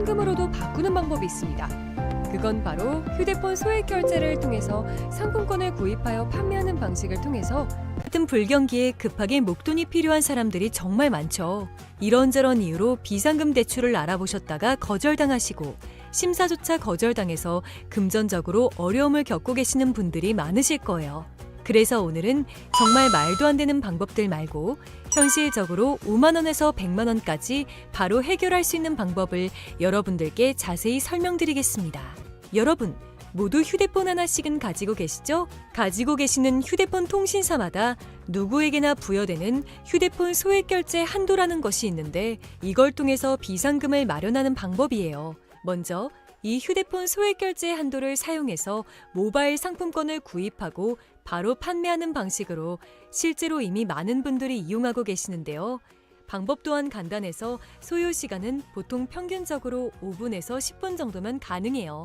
현금으로도 바꾸는 방법이 있습니다. 그건 바로 휴대폰 소액 결제를 통해서 상품권을 구입하여 판매하는 방식을 통해서 같은 불경기에 급하게 목돈이 필요한 사람들이 정말 많죠. 이런저런 이유로 비상금 대출을 알아보셨다가 거절당하시고 심사조차 거절당해서 금전적으로 어려움을 겪고 계시는 분들이 많으실 거예요. 그래서 오늘은 정말 말도 안 되는 방법들 말고 현실적으로 5만 원에서 100만 원까지 바로 해결할 수 있는 방법을 여러분들께 자세히 설명드리겠습니다. 여러분, 모두 휴대폰 하나씩은 가지고 계시죠? 가지고 계시는 휴대폰 통신사마다 누구에게나 부여되는 휴대폰 소액 결제 한도라는 것이 있는데 이걸 통해서 비상금을 마련하는 방법이에요. 먼저 이 휴대폰 소액 결제 한도를 사용해서 모바일 상품권을 구입하고 바로 판매하는 방식으로 실제로 이미 많은 분들이 이용하고 계시는데요. 방법 또한 간단해서 소요 시간은 보통 평균적으로 5분에서 10분 정도면 가능해요.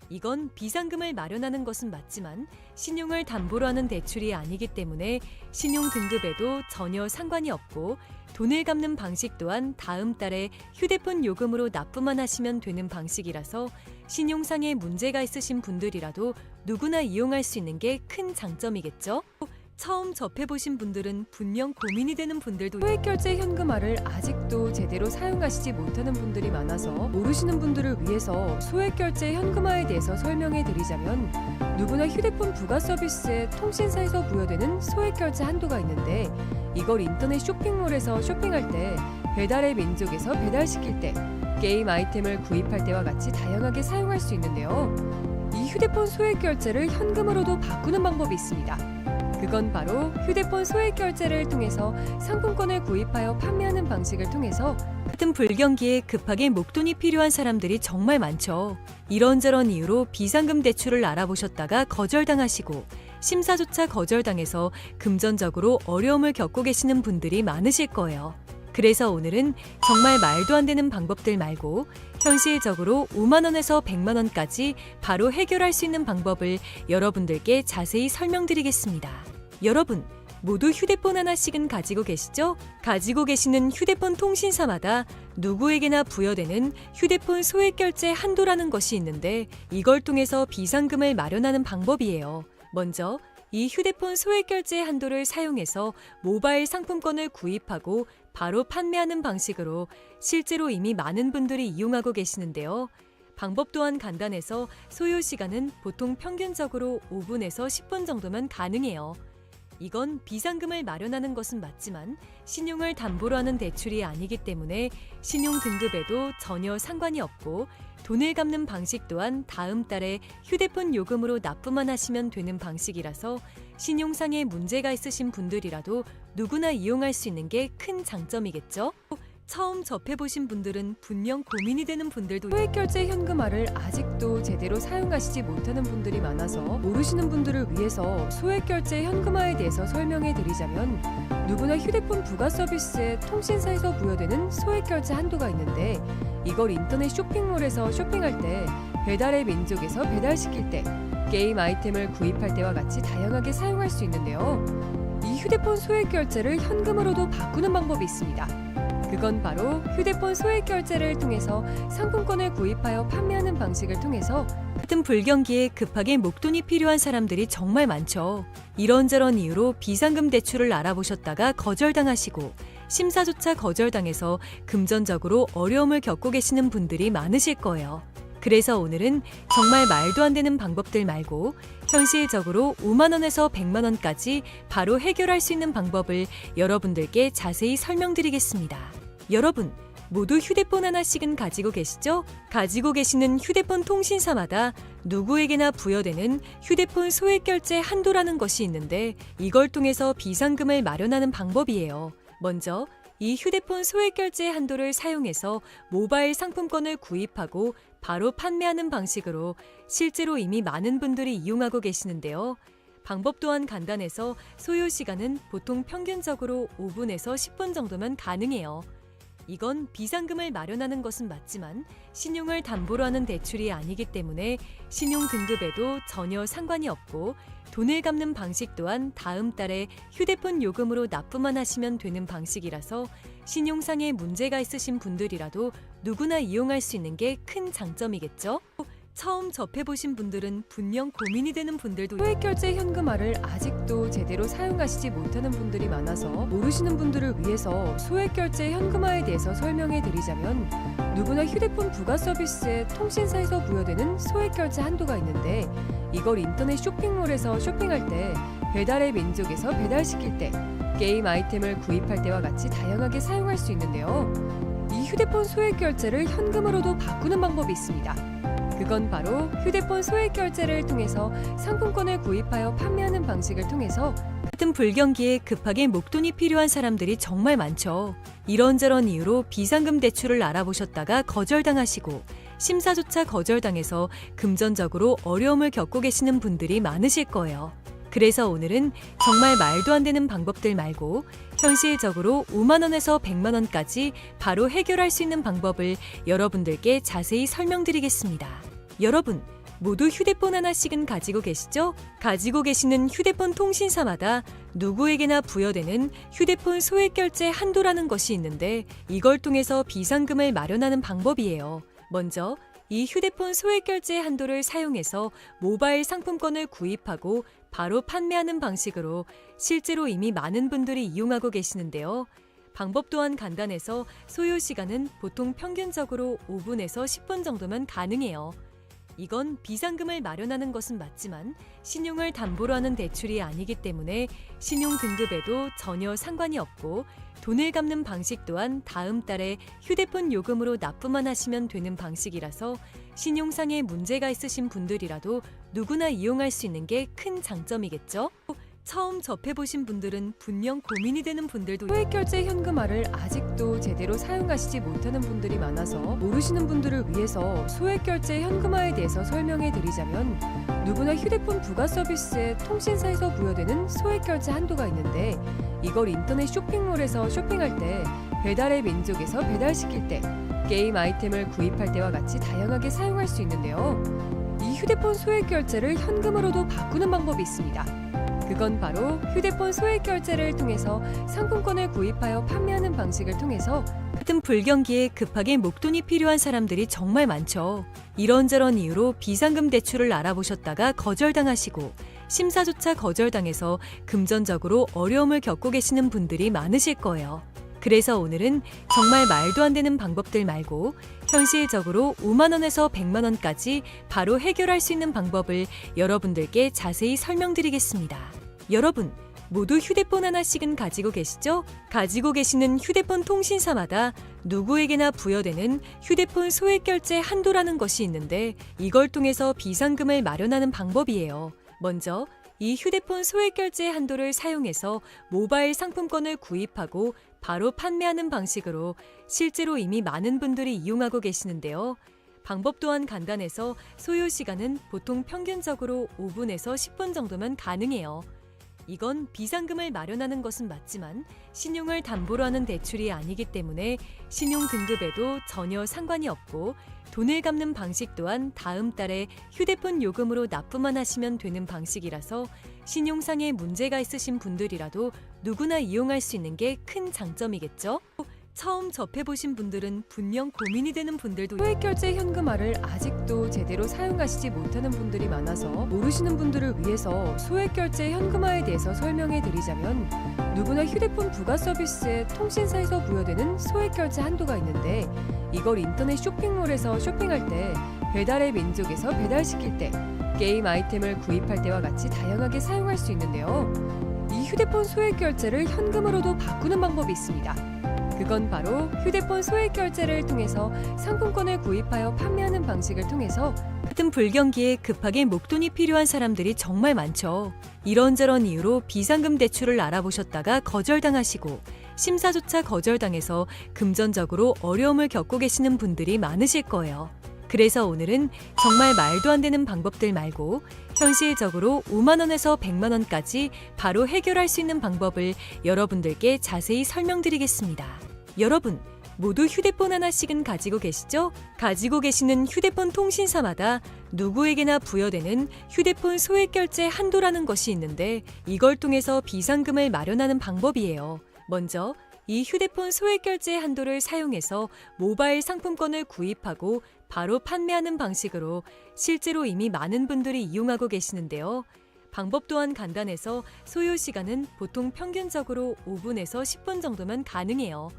이건 비상금을 마련하는 것은 맞지만 신용을 담보로 하는 대출이 아니기 때문에 신용 등급에도 전혀 상관이 없고 돈을 갚는 방식 또한 다음 달에 휴대폰 요금으로 납부만 하시면 되는 방식이라서 신용상의 문제가 있으신 분들이라도 누구나 이용할 수 있는 게 큰 장점이겠죠? 처음 접해보신 분들은 분명 고민이 되는 분들도 소액 결제 현금화를 아직도 제대로 사용하시지 못하는 분들이 많아서 모르시는 분들을 위해서 소액 결제 현금화에 대해서 설명해 드리자면 누구나 휴대폰 부가 서비스에 통신사에서 부여되는 소액 결제 한도가 있는데 이걸 인터넷 쇼핑몰에서 쇼핑할 때 배달의 민족에서 배달시킬 때 게임 아이템을 구입할 때와 같이 다양하게 사용할 수 있는데요. 이 휴대폰 소액 결제를 현금으로도 바꾸는 방법이 있습니다. 그건 바로 휴대폰 소액 결제를 통해서 상품권을 구입하여 판매하는 방식을 통해서 같은 불경기에 급하게 목돈이 필요한 사람들이 정말 많죠. 이런저런 이유로 비상금 대출을 알아보셨다가 거절당하시고 심사조차 거절당해서 금전적으로 어려움을 겪고 계시는 분들이 많으실 거예요. 그래서 오늘은 정말 말도 안 되는 방법들 말고 현실적으로 5만 원에서 100만 원까지 바로 해결할 수 있는 방법을 여러분들께 자세히 설명드리겠습니다. 여러분, 모두 휴대폰 하나씩은 가지고 계시죠? 가지고 계시는 휴대폰 통신사마다 누구에게나 부여되는 휴대폰 소액 결제 한도라는 것이 있는데 이걸 통해서 비상금을 마련하는 방법이에요. 먼저 이 휴대폰 소액 결제 한도를 사용해서 모바일 상품권을 구입하고 바로 판매하는 방식으로 실제로 이미 많은 분들이 이용하고 계시는데요. 방법 또한 간단해서 소요 시간은 보통 평균적으로 5분에서 10분 정도면 가능해요. 이건 비상금을 마련하는 것은 맞지만 신용을 담보로 하는 대출이 아니기 때문에 신용 등급에도 전혀 상관이 없고 돈을 갚는 방식 또한 다음 달에 휴대폰 요금으로 납부만 하시면 되는 방식이라서 신용상의 문제가 있으신 분들이라도 누구나 이용할 수 있는 게 큰 장점이겠죠? 처음 접해보신 분들은 분명 고민이 되는 분들도 소액 결제 현금화를 아직도 제대로 사용하시지 못하는 분들이 많아서 모르시는 분들을 위해서 소액 결제 현금화에 대해서 설명해 드리자면 누구나 휴대폰 부가 서비스에 통신사에서 부여되는 소액 결제 한도가 있는데 이걸 인터넷 쇼핑몰에서 쇼핑할 때 배달의 민족에서 배달시킬 때 게임 아이템을 구입할 때와 같이 다양하게 사용할 수 있는데요. 이 휴대폰 소액 결제를 현금으로도 바꾸는 방법이 있습니다. 그건 바로 휴대폰 소액 결제를 통해서 상품권을 구입하여 판매하는 방식을 통해서 같은 불경기에 급하게 목돈이 필요한 사람들이 정말 많죠. 이런저런 이유로 비상금 대출을 알아보셨다가 거절당하시고 심사조차 거절당해서 금전적으로 어려움을 겪고 계시는 분들이 많으실 거예요. 그래서 오늘은 정말 말도 안 되는 방법들 말고 현실적으로 5만 원에서 100만 원까지 바로 해결할 수 있는 방법을 여러분들께 자세히 설명드리겠습니다. 여러분, 모두 휴대폰 하나씩은 가지고 계시죠? 가지고 계시는 휴대폰 통신사마다 누구에게나 부여되는 휴대폰 소액 결제 한도라는 것이 있는데 이걸 통해서 비상금을 마련하는 방법이에요. 먼저 이 휴대폰 소액 결제 한도를 사용해서 모바일 상품권을 구입하고 바로 판매하는 방식으로 실제로 이미 많은 분들이 이용하고 계시는데요. 방법 또한 간단해서 소요 시간은 보통 평균적으로 5분에서 10분 정도면 가능해요. 이건 비상금을 마련하는 것은 맞지만 신용을 담보로 하는 대출이 아니기 때문에 신용 등급에도 전혀 상관이 없고 돈을 갚는 방식 또한 다음 달에 휴대폰 요금으로 납부만 하시면 되는 방식이라서 신용상에 문제가 있으신 분들이라도 누구나 이용할 수 있는 게 큰 장점이겠죠? 처음 접해보신 분들은 분명 고민이 되는 분들도 소액결제 현금화를 아직도 제대로 사용하시지 못하는 분들이 많아서 모르시는 분들을 위해서 소액결제 현금화에 대해서 설명해 드리자면 누구나 휴대폰 부가 서비스에 통신사에서 부여되는 소액결제 한도가 있는데 이걸 인터넷 쇼핑몰에서 쇼핑할 때 배달의 민족에서 배달시킬 때 게임 아이템을 구입할 때와 같이 다양하게 사용할 수 있는데요. 이 휴대폰 소액결제를 현금으로도 바꾸는 방법이 있습니다. 그건 바로 휴대폰 소액결제를 통해서 상품권을 구입하여 판매하는 방식을 통해서 같은 불경기에 급하게 목돈이 필요한 사람들이 정말 많죠. 이런저런 이유로 비상금 대출을 알아보셨다가 거절당하시고 심사조차 거절당해서 금전적으로 어려움을 겪고 계시는 분들이 많으실 거예요. 그래서 오늘은 정말 말도 안 되는 방법들 말고 현실적으로 5만 원에서 100만 원까지 바로 해결할 수 있는 방법을 여러분들께 자세히 설명드리겠습니다. 여러분, 모두 휴대폰 하나씩은 가지고 계시죠? 가지고 계시는 휴대폰 통신사마다 누구에게나 부여되는 휴대폰 소액결제 한도라는 것이 있는데 이걸 통해서 비상금을 마련하는 방법이에요. 먼저 이 휴대폰 소액결제 한도를 사용해서 모바일 상품권을 구입하고 바로 판매하는 방식으로 실제로 이미 많은 분들이 이용하고 계시는데요. 방법 또한 간단해서 소요 시간은 보통 평균적으로 5분에서 10분 정도면 가능해요. 이건 비상금을 마련하는 것은 맞지만 신용을 담보로 하는 대출이 아니기 때문에 신용 등급에도 전혀 상관이 없고 돈을 갚는 방식 또한 다음 달에 휴대폰 요금으로 납부만 하시면 되는 방식이라서 신용상에 문제가 있으신 분들이라도 누구나 이용할 수 있는 게 큰 장점이겠죠? 처음 접해보신 분들은 분명 고민이 되는 분들도 소액결제 현금화를 아직도 제대로 사용하시지 못하는 분들이 많아서 모르시는 분들을 위해서 소액결제 현금화에 대해서 설명해 드리자면 누구나 휴대폰 부가 서비스에 통신사에서 부여되는 소액결제 한도가 있는데 이걸 인터넷 쇼핑몰에서 쇼핑할 때 배달의 민족에서 배달시킬 때 게임 아이템을 구입할 때와 같이 다양하게 사용할 수 있는데요. 이 휴대폰 소액결제를 현금으로도 바꾸는 방법이 있습니다. 그건 바로 휴대폰 소액결제를 통해서 상품권을 구입하여 판매하는 방식을 통해서 같은 불경기에 급하게 목돈이 필요한 사람들이 정말 많죠. 이런저런 이유로 비상금 대출을 알아보셨다가 거절당하시고 심사조차 거절당해서 금전적으로 어려움을 겪고 계시는 분들이 많으실 거예요. 그래서 오늘은 정말 말도 안 되는 방법들 말고 현실적으로 5만 원에서 100만 원까지 바로 해결할 수 있는 방법을 여러분들께 자세히 설명드리겠습니다. 여러분, 모두 휴대폰 하나씩은 가지고 계시죠? 가지고 계시는 휴대폰 통신사마다 누구에게나 부여되는 휴대폰 소액결제 한도라는 것이 있는데 이걸 통해서 비상금을 마련하는 방법이에요. 먼저 이 휴대폰 소액결제 한도를 사용해서 모바일 상품권을 구입하고 바로 판매하는 방식으로 실제로 이미 많은 분들이 이용하고 계시는데요. 방법 또한 간단해서 소요 시간은 보통 평균적으로 5분에서 10분 정도면 가능해요. 이건 비상금을 마련하는 것은 맞지만 신용을 담보로 하는 대출이 아니기 때문에 신용 등급에도 전혀 상관이 없고 돈을 갚는 방식 또한 다음 달에 휴대폰 요금으로 납부만 하시면 되는 방식이라서 신용상에 문제가 있으신 분들이라도 누구나 이용할 수 있는 게 큰 장점이겠죠? 처음 접해보신 분들은 분명 고민이 되는 분들도 소액결제 현금화를 아직도 제대로 사용하시지 못하는 분들이 많아서 모르시는 분들을 위해서 소액결제 현금화에 대해서 설명해 드리자면 누구나 휴대폰 부가 서비스에 통신사에서 부여되는 소액결제 한도가 있는데 이걸 인터넷 쇼핑몰에서 쇼핑할 때 배달의 민족에서 배달시킬 때 게임 아이템을 구입할 때와 같이 다양하게 사용할 수 있는데요. 이 휴대폰 소액결제를 현금으로도 바꾸는 방법이 있습니다. 그건 바로 휴대폰 소액결제를 통해서 상품권을 구입하여 판매하는 방식을 통해서 같은 불경기에 급하게 목돈이 필요한 사람들이 정말 많죠. 이런저런 이유로 비상금 대출을 알아보셨다가 거절당하시고 심사조차 거절당해서 금전적으로 어려움을 겪고 계시는 분들이 많으실 거예요. 그래서 오늘은 정말 말도 안 되는 방법들 말고 현실적으로 5만 원에서 100만 원까지 바로 해결할 수 있는 방법을 여러분들께 자세히 설명드리겠습니다. 여러분, 모두 휴대폰 하나씩은 가지고 계시죠? 가지고 계시는 휴대폰 통신사마다 누구에게나 부여되는 휴대폰 소액 결제 한도라는 것이 있는데 이걸 통해서 비상금을 마련하는 방법이에요. 먼저 이 휴대폰 소액 결제 한도를 사용해서 모바일 상품권을 구입하고 바로 판매하는 방식으로 실제로 이미 많은 분들이 이용하고 계시는데요. 방법 또한 간단해서 소요 시간은 보통 평균적으로 5분에서 10분 정도면 가능해요.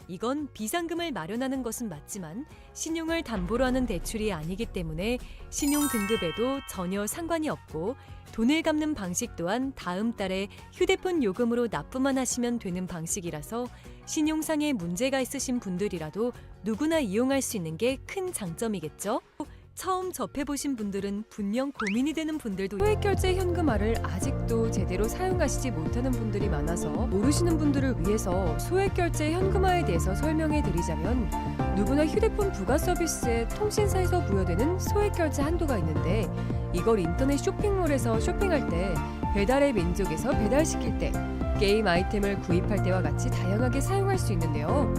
이건 비상금을 마련하는 것은 맞지만 신용을 담보로 하는 대출이 아니기 때문에 신용 등급에도 전혀 상관이 없고 돈을 갚는 방식 또한 다음 달에 휴대폰 요금으로 납부만 하시면 되는 방식이라서 신용상에 문제가 있으신 분들이라도 누구나 이용할 수 있는 게 큰 장점이겠죠? 처음 접해보신 분들은 분명 고민이 되는 분들도 소액결제 현금화를 아직도 제대로 사용하시지 못하는 분들이 많아서 모르시는 분들을 위해서 소액결제 현금화에 대해서 설명해 드리자면 누구나 휴대폰 부가 서비스에 통신사에서 부여되는 소액결제 한도가 있는데 이걸 인터넷 쇼핑몰에서 쇼핑할 때 배달의 민족에서 배달시킬 때 게임 아이템을 구입할 때와 같이 다양하게 사용할 수 있는데요.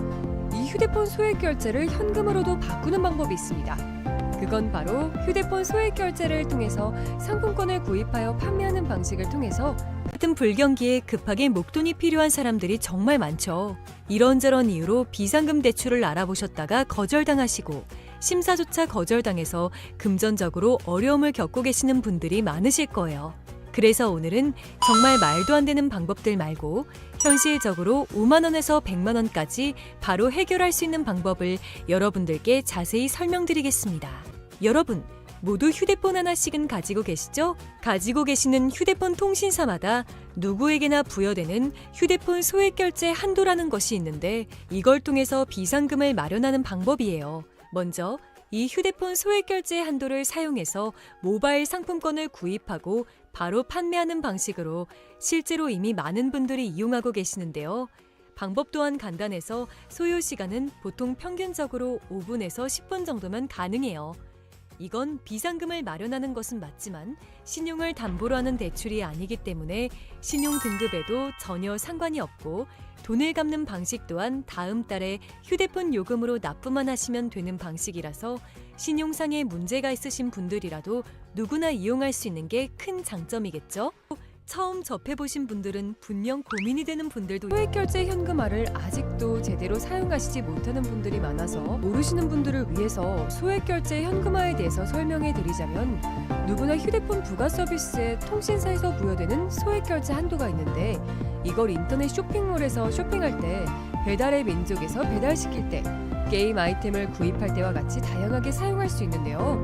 이 휴대폰 소액결제를 현금으로도 바꾸는 방법이 있습니다. 그건 바로 휴대폰 소액 결제를 통해서 상품권을 구입하여 판매하는 방식을 통해서 같은 불경기에 급하게 목돈이 필요한 사람들이 정말 많죠. 이런저런 이유로 비상금 대출을 알아보셨다가 거절당하시고 심사조차 거절당해서 금전적으로 어려움을 겪고 계시는 분들이 많으실 거예요. 그래서 오늘은 정말 말도 안 되는 방법들 말고 현실적으로 5만 원에서 100만 원까지 바로 해결할 수 있는 방법을 여러분들께 자세히 설명드리겠습니다. 여러분, 모두 휴대폰 하나씩은 가지고 계시죠? 가지고 계시는 휴대폰 통신사마다 누구에게나 부여되는 휴대폰 소액 결제 한도라는 것이 있는데 이걸 통해서 비상금을 마련하는 방법이에요. 먼저 이 휴대폰 소액 결제 한도를 사용해서 모바일 상품권을 구입하고 바로 판매하는 방식으로 실제로 이미 많은 분들이 이용하고 계시는데요. 방법 또한 간단해서 소요 시간은 보통 평균적으로 5분에서 10분 정도면 가능해요. 이건 비상금을 마련하는 것은 맞지만 신용을 담보로 하는 대출이 아니기 때문에 신용 등급에도 전혀 상관이 없고 돈을 갚는 방식 또한 다음 달에 휴대폰 요금으로 납부만 하시면 되는 방식이라서 신용상에 문제가 있으신 분들이라도 누구나 이용할 수 있는 게 큰 장점이겠죠? 처음 접해보신 분들은 분명 고민이 되는 분들도 소액결제 현금화를 아직도 제대로 사용하시지 못하는 분들이 많아서 모르시는 분들을 위해서 소액결제 현금화에 대해서 설명해 드리자면 누구나 휴대폰 부가 서비스에 통신사에서 부여되는 소액결제 한도가 있는데 이걸 인터넷 쇼핑몰에서 쇼핑할 때 배달의 민족에서 배달시킬 때 게임 아이템을 구입할 때와 같이 다양하게 사용할 수 있는데요.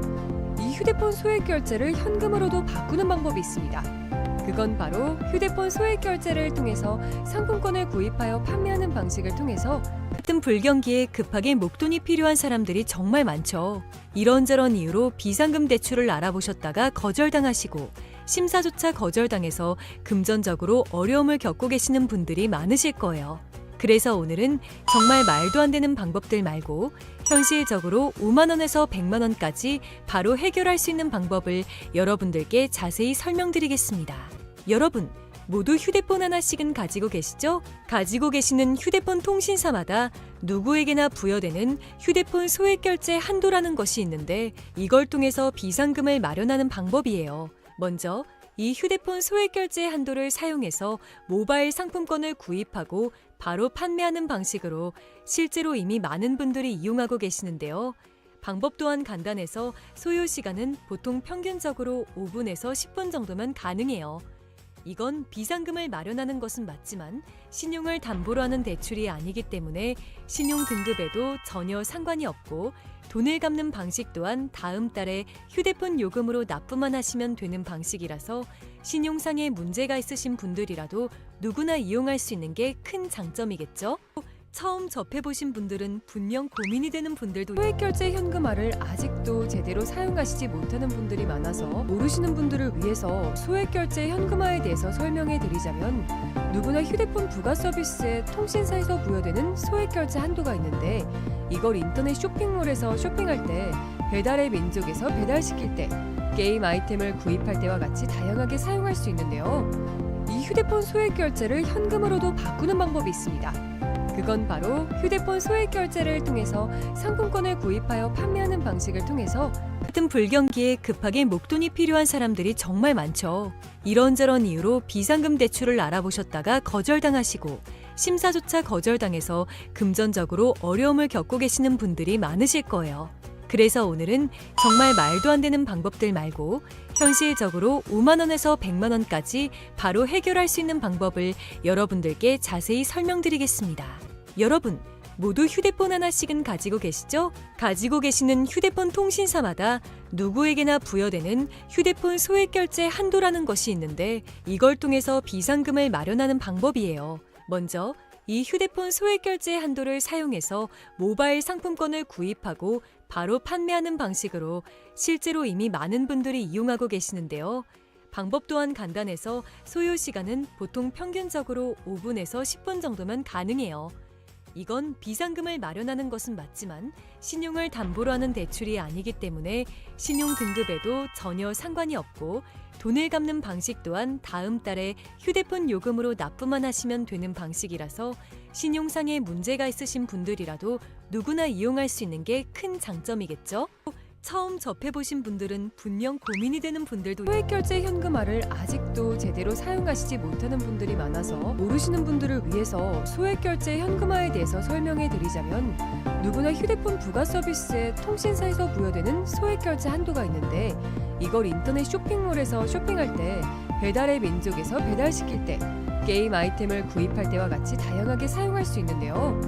이 휴대폰 소액결제를 현금으로도 바꾸는 방법이 있습니다. 그건 바로 휴대폰 소액 결제를 통해서 상품권을 구입하여 판매하는 방식을 통해서 같은 불경기에 급하게 목돈이 필요한 사람들이 정말 많죠. 이런저런 이유로 비상금 대출을 알아보셨다가 거절당하시고 심사조차 거절당해서 금전적으로 어려움을 겪고 계시는 분들이 많으실 거예요. 그래서 오늘은 정말 말도 안 되는 방법들 말고 현실적으로 5만 원에서 100만 원까지 바로 해결할 수 있는 방법을 여러분들께 자세히 설명드리겠습니다. 여러분, 모두 휴대폰 하나씩은 가지고 계시죠? 가지고 계시는 휴대폰 통신사마다 누구에게나 부여되는 휴대폰 소액 결제 한도라는 것이 있는데 이걸 통해서 비상금을 마련하는 방법이에요. 먼저 이 휴대폰 소액 결제 한도를 사용해서 모바일 상품권을 구입하고 바로 판매하는 방식으로 실제로 이미 많은 분들이 이용하고 계시는데요. 방법 또한 간단해서 소요 시간은 보통 평균적으로 5분에서 10분 정도면 가능해요. 이건 비상금을 마련하는 것은 맞지만 신용을 담보로 하는 대출이 아니기 때문에 신용 등급에도 전혀 상관이 없고 돈을 갚는 방식 또한 다음 달에 휴대폰 요금으로 납부만 하시면 되는 방식이라서 신용상에 문제가 있으신 분들이라도 누구나 이용할 수 있는 게 큰 장점이겠죠? 처음 접해보신 분들은 분명 고민이 되는 분들도 소액결제 현금화를 아직도 제대로 사용하시지 못하는 분들이 많아서 모르시는 분들을 위해서 소액결제 현금화에 대해서 설명해 드리자면 누구나 휴대폰 부가 서비스에 통신사에서 부여되는 소액결제 한도가 있는데 이걸 인터넷 쇼핑몰에서 쇼핑할 때 배달의 민족에서 배달시킬 때 게임 아이템을 구입할 때와 같이 다양하게 사용할 수 있는데요. 이 휴대폰 소액결제를 현금으로도 바꾸는 방법이 있습니다. 그건 바로 휴대폰 소액 결제를 통해서 상품권을 구입하여 판매하는 방식을 통해서 같은 불경기에 급하게 목돈이 필요한 사람들이 정말 많죠. 이런저런 이유로 비상금 대출을 알아보셨다가 거절당하시고 심사조차 거절당해서 금전적으로 어려움을 겪고 계시는 분들이 많으실 거예요. 그래서 오늘은 정말 말도 안 되는 방법들 말고 현실적으로 5만 원에서 100만 원까지 바로 해결할 수 있는 방법을 여러분들께 자세히 설명드리겠습니다. 여러분, 모두 휴대폰 하나씩은 가지고 계시죠? 가지고 계시는 휴대폰 통신사마다 누구에게나 부여되는 휴대폰 소액 결제 한도라는 것이 있는데 이걸 통해서 비상금을 마련하는 방법이에요. 먼저 이 휴대폰 소액 결제 한도를 사용해서 모바일 상품권을 구입하고 바로 판매하는 방식으로 실제로 이미 많은 분들이 이용하고 계시는데요. 방법 또한 간단해서 소요 시간은 보통 평균적으로 5분에서 10분 정도면 가능해요. 이건 비상금을 마련하는 것은 맞지만 신용을 담보로 하는 대출이 아니기 때문에 신용 등급에도 전혀 상관이 없고 돈을 갚는 방식 또한 다음 달에 휴대폰 요금으로 납부만 하시면 되는 방식이라서 신용상의 문제가 있으신 분들이라도 누구나 이용할 수 있는 게 큰 장점이겠죠? 처음 접해보신 분들은 분명 고민이 되는 분들도 소액 결제 현금화를 아직도 제대로 사용하시지 못하는 분들이 많아서 모르시는 분들을 위해서 소액 결제 현금화에 대해서 설명해 드리자면 누구나 휴대폰 부가 서비스에 통신사에서 부여되는 소액 결제 한도가 있는데 이걸 인터넷 쇼핑몰에서 쇼핑할 때 배달의 민족에서 배달시킬 때 게임 아이템을 구입할 때와 같이 다양하게 사용할 수 있는데요.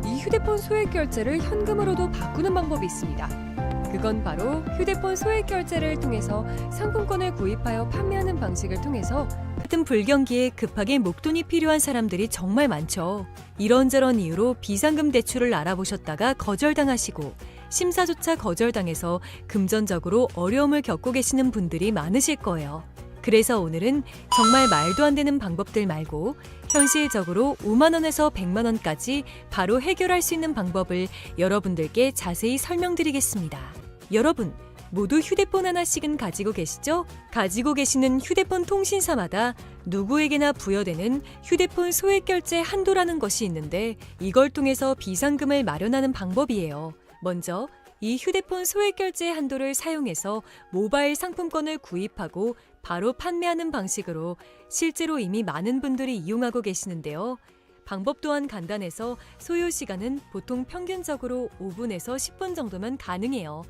이 휴대폰 소액 결제를 현금으로도 바꾸는 방법이 있습니다. 그건 바로 휴대폰 소액 결제를 통해서 상품권을 구입하여 판매하는 방식을 통해서 같은 불경기에 급하게 목돈이 필요한 사람들이 정말 많죠. 이런저런 이유로 비상금 대출을 알아보셨다가 거절당하시고 심사조차 거절당해서 금전적으로 어려움을 겪고 계시는 분들이 많으실 거예요. 그래서 오늘은 정말 말도 안 되는 방법들 말고 현실적으로 5만 원에서 100만 원까지 바로 해결할 수 있는 방법을 여러분들께 자세히 설명드리겠습니다. 여러분, 모두 휴대폰 하나씩은 가지고 계시죠? 가지고 계시는 휴대폰 통신사마다 누구에게나 부여되는 휴대폰 소액 결제 한도라는 것이 있는데 이걸 통해서 비상금을 마련하는 방법이에요. 먼저 이 휴대폰 소액 결제 한도를 사용해서 모바일 상품권을 구입하고 바로 판매하는 방식으로 실제로 이미 많은 분들이 이용하고 계시는데요. 방법 또한 간단해서 소요 시간은 보통 평균적으로 5분에서 10분 정도면 가능해요.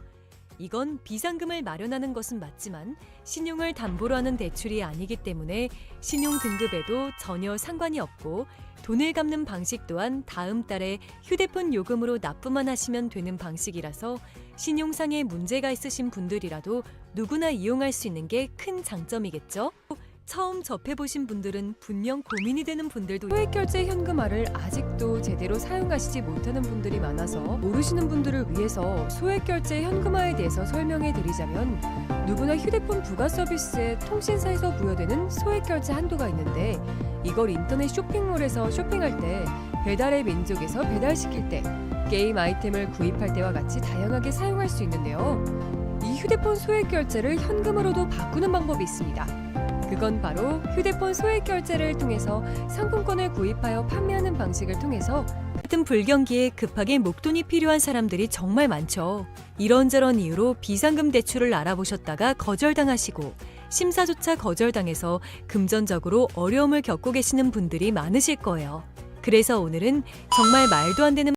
이건 비상금을 마련하는 것은 맞지만 신용을 담보로 하는 대출이 아니기 때문에 신용 등급에도 전혀 상관이 없고 돈을 갚는 방식 또한 다음 달에 휴대폰 요금으로 납부만 하시면 되는 방식이라서 신용상의 문제가 있으신 분들이라도 누구나 이용할 수 있는 게 큰 장점이겠죠? 처음 접해보신 분들은 분명 고민이 되는 분들도 소액 결제 현금화를 아직도 제대로 사용하시지 못하는 분들이 많아서 모르시는 분들을 위해서 소액 결제 현금화에 대해서 설명해 드리자면 누구나 휴대폰 부가 서비스에 통신사에서 부여되는 소액 결제 한도가 있는데 이걸 인터넷 쇼핑몰에서 쇼핑할 때 배달의 민족에서 배달시킬 때 게임 아이템을 구입할 때와 같이 다양하게 사용할 수 있는데요. 이 휴대폰 소액 결제를 현금으로도 바꾸는 방법이 있습니다. 그건 바로 휴대폰 소액 결제를 통해서 상품권을 구입하여 판매하는 방식을 통해서 같은 불경기에 급하게 목돈이 필요한 사람들이 정말 많죠. 이런저런 이유로 비상금 대출을 알아보셨다가 거절당하시고 심사조차 거절당해서 금전적으로 어려움을 겪고 계시는 분들이 많으실 거예요. 그래서 오늘은 정말 말도 안 되는